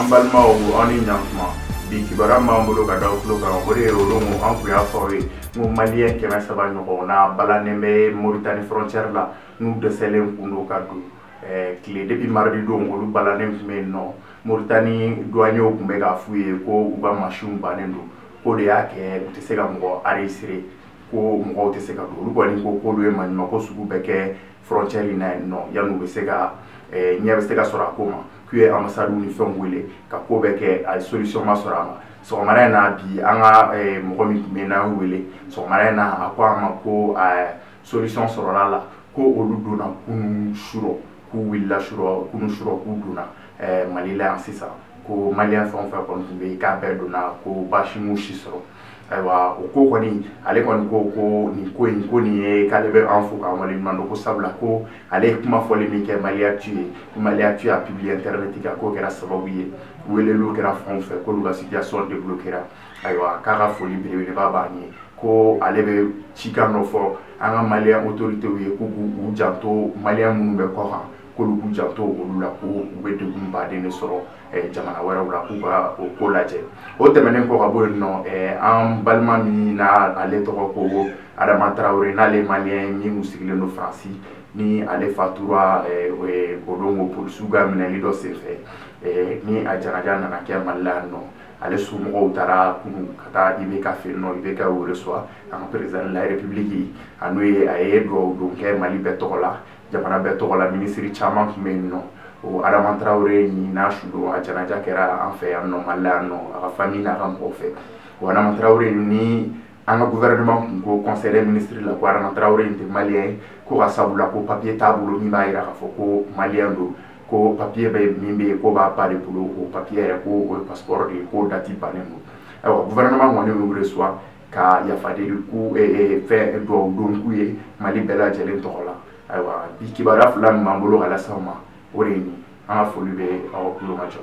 an balimaw aw ni ɲantuma bi kibaruya m'an bolo ka d'aw tulo kan o de ye olu an tun y'a fɔ aw ye n ko maliyɛn 300 ɲɔgɔn na balannen bɛ Moritani frontière la n'u dɛsɛlen kun don ka don tile depuis mardi don olu balannen tun bɛ yen nɔ Moritani douaniers tun bɛ k'a f'u ye ko u ka machines bannen don ko de y'a kɛ u tɛ se ka mɔgɔ enregistrer ko mɔgɔw tɛ se ka don olu kɔni ko k'olu ye maɲumako sugu bɛɛ kɛ frontière in na yen nɔ yanni u bɛ se ka ɲɛ bɛ se ka sɔrɔ a ko ma k'u ye ambassades ni fɛnw wele ka ko bɛɛ kɛ a ye solution ma sɔrɔ a ma sɔgɔmada in na bi an ka mɔgɔ min tun bɛ n'an wele sɔgɔmada in na a ko an ma ko solution sɔrɔla la ko olu donna kunun surɔ k'u wulila surɔ kunun surɔ k'u donna Mali la yan sisan ko maliyɛn fɛn o fɛn kɔni tun bɛ yen k'a bɛɛ donna ko baasi m'u si sɔrɔ ayiwa o ko kɔni ale kɔni ko nin ko in ko nin ye k'ale bɛ an fo k'an waleɲuman dɔn ko sabula ko ale ye kuma fɔli min kɛ Maliactu ye Maliactu y'a publié internet kan k'o kɛra sababu ye weleliw kɛra fan o fɛ k'olu ka situation débloquera ayiwa k'a ka foli belebeleba b'an ye ko ale bɛ cikan dɔ fɔ an ka maliyɛn autorités ye k'u k'u janto maliyɛn minnu bɛ kɔ kan k'olu k'u janto olu la ko u bɛ degun baden de sɔrɔ jamana wɛrɛw la k'u ka o ko lajɛ o tɛmɛnen kɔ ka bɔ yen nɔ an balima min n'ale tɔgɔ ko Adama Traoré n'ale maliyɛn min sigilen don Faransi ni ale fatura o don polisiw ka minɛli dɔ senfɛ ni a janaja nana kɛ Mali la yan nɔ ale somɔgɔw taara kunun ka taa IBK fɛ yen nɔ IBK y'o reçoit an ka président de la République a n'o ye a ye dugawu don kɛ Mali bɛɛ tɔgɔ la jamana bɛɛ tɔgɔ la minisiri caman tun bɛ yen nɔ o Adama Traoré ɲin n'a su don a janaja kɛra an fɛ yan nɔ Mali la yan nɔ a ka famille n'a ka mɔgɔw fɛ o Adama Traoré ni an ka gouvernement kun ko conseil des ministres la ko Adama Traoré in tɛ maliyɛn ko ka sabula ko papier t'a bolo min b'a jira k'a fɔ ko maliyɛn don ko papier bɛ min bɛ yen ko b'a ba de bolo o papier yɛrɛ ko o ye passeport de ye k'o date bannen don ayiwa gouvernement kɔni y'o reçoit ka yafadeli k'u fɛn dugawu don k'u ye Mali bɛɛ lajɛlen tɔgɔ la ayiwa bi kibaruya fila min b'an bolo ka lase aw ma o de ye nin an ka foli bɛ aw tulo ma jɔ